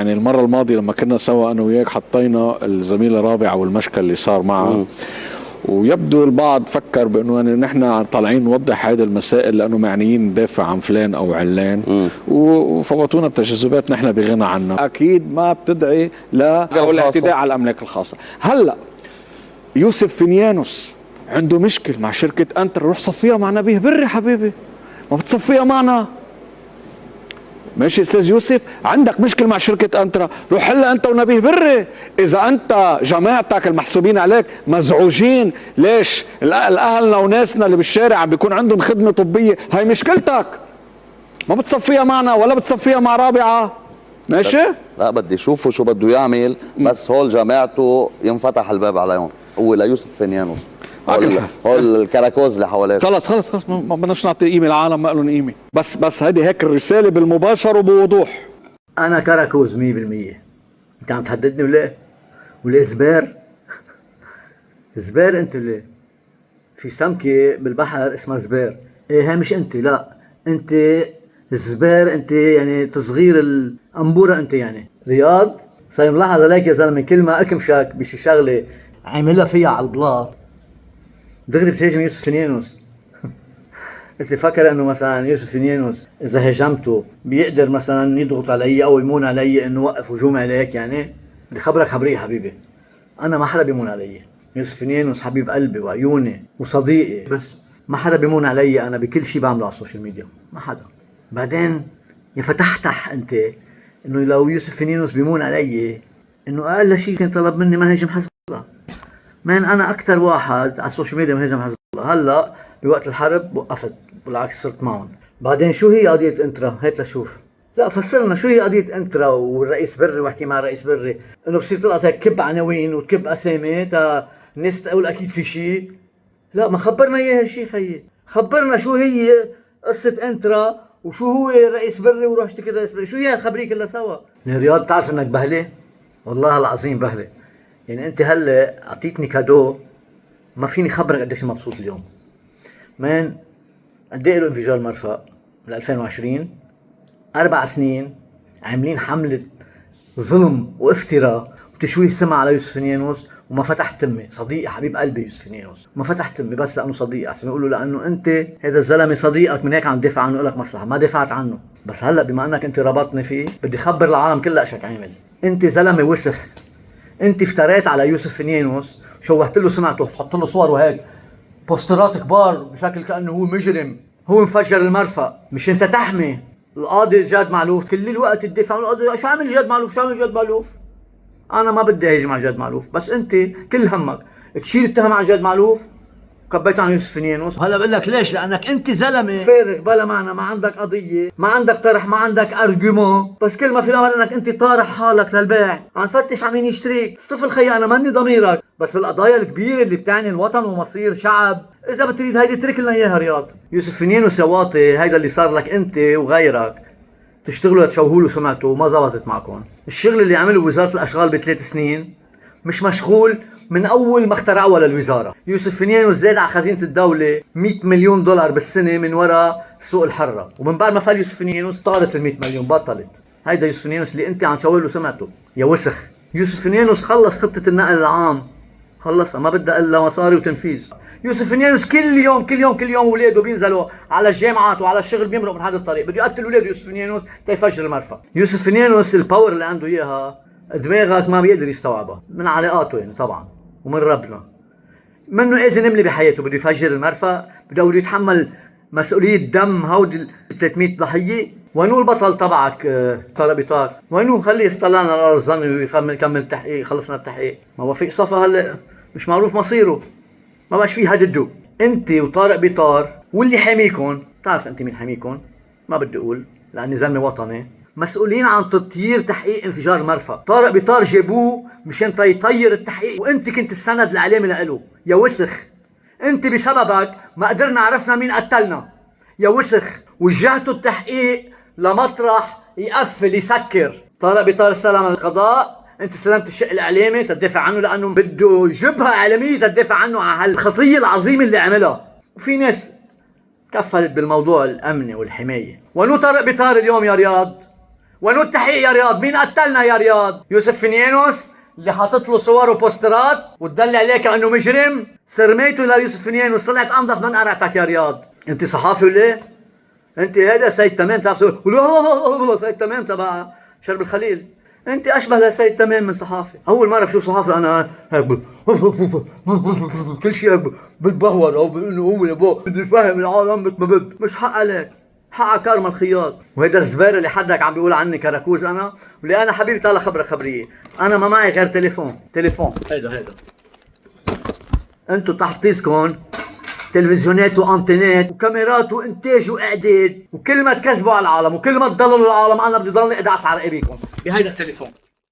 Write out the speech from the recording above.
يعني المرة الماضية لما كنا سوا أنا وياك حطينا الزميلة رابعة والمشكل اللي صار معها، ويبدو البعض فكر بأنه يعني نحن طالعين نوضح هذه المسائل لأنه معنيين ندافع عن فلان أو علان، وفوتونا بتجاذبات نحن بغنى عنها. أكيد ما بتدعي للاعتداء على الأملاك الخاصة. هلأ يوسف فينيانوس عنده مشكل مع شركة أنتر، روح صفيها مع نبيه بري حبيبي، ما بتصفيها معنا. ماشي استاذ يوسف، عندك مشكل مع شركة انترا، روح حلها انت ونبيه بري. اذا انت جماعتك المحسوبين عليك مزعوجين ليش الاهلنا وناسنا اللي بالشارع عم بيكون عندهم خدمة طبية، هاي مشكلتك، ما بتصفيها معنا ولا بتصفيها مع رابعة. ماشي؟ لا بدي شوفوا شو بده يعمل، بس هول جماعته ينفتح الباب عليهم، هو ليوسف فينيانوس، هول الكراكوز اللي حواليه. خلص ما بدناش نعطي قيمة العالم، ما لهم قيمة. بس هذه هيك الرسالة بالمباشر وبوضوح. انا كراكوز 100%. انت عم تهددني ولا زبير؟ زبير انت ليه؟ في سمكة بالبحر اسمها زبير. ايه هي مش انت، لا انت الزبير، انت يعني تصغير الانبورة انت. يعني رياض صاير ملاحظ عليك يا زلمة، كل ما اكمشك بشي شغلة عاملها فيها على البلاط دغري بتهاجم يوسف فينيانوس. انت فكر انه مثلا يوسف فينيانوس اذا هاجمته بيقدر مثلا يضغط علي او يمون علي انه وقف هجوم عليك؟ يعني بدي خبرك خبريه حبيبي، انا ما حدا بيمون علي. يوسف فينيانوس حبيب قلبي وعيوني وصديقي، بس ما حدا بيمون علي انا بكل شيء بعمله على السوشيال ميديا، ما حدا. بعدين يا فتحتح انت انه لو يوسف فينيانوس بيمون علي انه اقل شيء كان طلب مني ما هاجم حزب الله. مان انا اكثر واحد على السوشيال ميديا مهاجم حزب الله. هلا بوقت الحرب وقفت، بالعكس صرت معهم. بعدين شو هي قضية انترا؟ هات لشوف. لا فسرنا شو هي قضية انترا والرئيس بري، واحكي مع الرئيس بري انه بصير تطلع هيك كب عناوين وتكب اسامي تا الناس تقول اكيد في شيء. لا ما خبرنا اياه هالشيء خيي، خبرنا شو هي قصة انترا وشو هو الرئيس بري وروح اشتكي الرئيس بري، شو هي خبريه كلها سوا. يا رياض تعرف انك بهلة؟ والله العظيم بهلة. يعني انت هلا اعطيتني كادو ما فيني خبرك قديش مبسوط اليوم. مان قد ايه له انفجار مرفأ؟ ل 2020 4 سنين عاملين حملة ظلم وافتراء وتشويه سمع على يوسف فينيانوس، وما فتحت تمي. صديقي حبيب قلبي يوسف فينيانوس، ما فتحت تمي بس لانه صديقي، احسن يقولوا لانه انت هذا الزلمه صديقك من هيك عم تدافع عنه لك مصلحه. ما دافعت عنه، بس هلا بما انك انت ربطني فيه بدي خبر العالم كلها اشك عامل. انت زلمه وسخ، انت افتريت على يوسف فينيانوس، شوهت له سمعته، حط له صور وهيك بوسترات كبار بشكل كأنه هو مجرم، هو مفجر المرفأ. مش انت تحمي القاضي جاد معلوف كل الوقت تدافع عن القاضي؟ شو عمل جاد معلوف؟ شو عمل جاد معلوف؟ انا ما بدي اهاجم على جاد معلوف، بس انت كل همك تشيل التهم على جاد معلوف وكبيته عن يوسف فينيانوس. هلا بقول لك ليش؟ لانك انت زلمه فارغ بلا معنى، ما عندك قضيه، ما عندك طرح، ما عندك ارجيومون، بس كل ما في الامر انك انت طارح حالك للبيع، عم تفتش على مين يشتريك. صفر خيي، انا ماني ضميرك، بس بالقضايا الكبيره اللي بتعني الوطن ومصير شعب اذا بتريد هيدي اترك لنا اياها. رياض يوسف فينيانوس يا واطي، هيدا اللي صار لك انت وغيرك تشتغلوا لتشوهوا له سمعته وما زبطت معكم. الشغل اللي عمله وزاره الاشغال ب3 سنين مش مشغول من اول ما اخترعوها للوزاره. يوسف فينيانوس زاد على خزينه الدوله 100 مليون دولار بالسنه من وراء السوق الحره، ومن بعد ما فال يوسف فينيانوس طارت ال 100 مليون بطلت. هيدا يوسف فينيانوس اللي انت عم تشوه له سمعته يا وسخ. يوسف فينيانوس خلص خطه النقل العام، خلصها، ما بدها الا مصاري وتنفيذ. يوسف فينيانوس كل يوم اولاده بينزلوا على الجامعات وعلى الشغل بيمرقوا من هذا الطريق، بده يقتل اولاده يوسف فينيانوس تيفجر المرفأ. يوسف فينيانوس الباور اللي عنده اياها دماغك ما بيقدر يستوعبها، من علاقاته يعني طبعا ومن ربنا. منه اذا نملي بحياته بده يفجر المرفأ، بده يتحمل مسؤولية دم هودي 300 ضحية. وينو البطل تبعك طارق بيطار؟ وينو؟ خليه يطلعنا على الظن ويكمل تحقيق، خلصنا التحقيق. ما وفيق صفا هلا مش معروف مصيره، ما بقاش فيه هدده. انت وطارق بيطار واللي حاميكم، بتعرف انت مين حاميكم؟ ما بدي اقول لاني زلمه وطني، مسؤولين عن تطيير تحقيق انفجار المرفأ. طارق بيطار جابوه مشان يطير التحقيق، وانت كنت السند العلامي لإله يا وسخ. انت بسببك ما قدرنا عرفنا مين قتلنا يا وسخ، وجهتوا التحقيق لمطرح يقفل يسكر. طارق بيطار استلم القضاء، انت استلمت الشق الاعلامي تدافع عنه لانه بده جبهه اعلاميه تدافع عنه على هالخطيه العظيمه اللي عملها. وفي ناس كفلت بالموضوع الامني والحمايه. ونو طارق بيطار اليوم يا رياض؟ ونو التحقيق يا رياض؟ مين قتلنا يا رياض؟ يوسف فنيانوس اللي حاطط له صور وبوسترات وتدلي عليه كأنه مجرم؟ سرميته ليوسف فنيانوس، طلعت انظف من قرعتك يا رياض. انت صحافي ولا ايه؟ انت هذا سيد تمام تبع سيد تمام تبع شرب الخليل. انت اشبه لسيد تمام من صحافي. اول مره بشوف صحافي انا هيك كل شيء بالبهور او بانه هو بده يفهم العالم مثل ما بده. مش حق عليك، حق كارما الخياط. وهذا الزبير اللي حدك عم بيقول عني كراكوز انا، واللي انا حبيبي تعال خبرك خبريه، انا ما معي غير تليفون هيدا انتو تحت طيسكم تلفزيونات وانتينات وكاميرات وانتاج واعداد، وكل ما تكذبوا على العالم وكل ما تضللوا العالم انا بدي ضلني ادعس على رقبيكم بهيدا التليفون.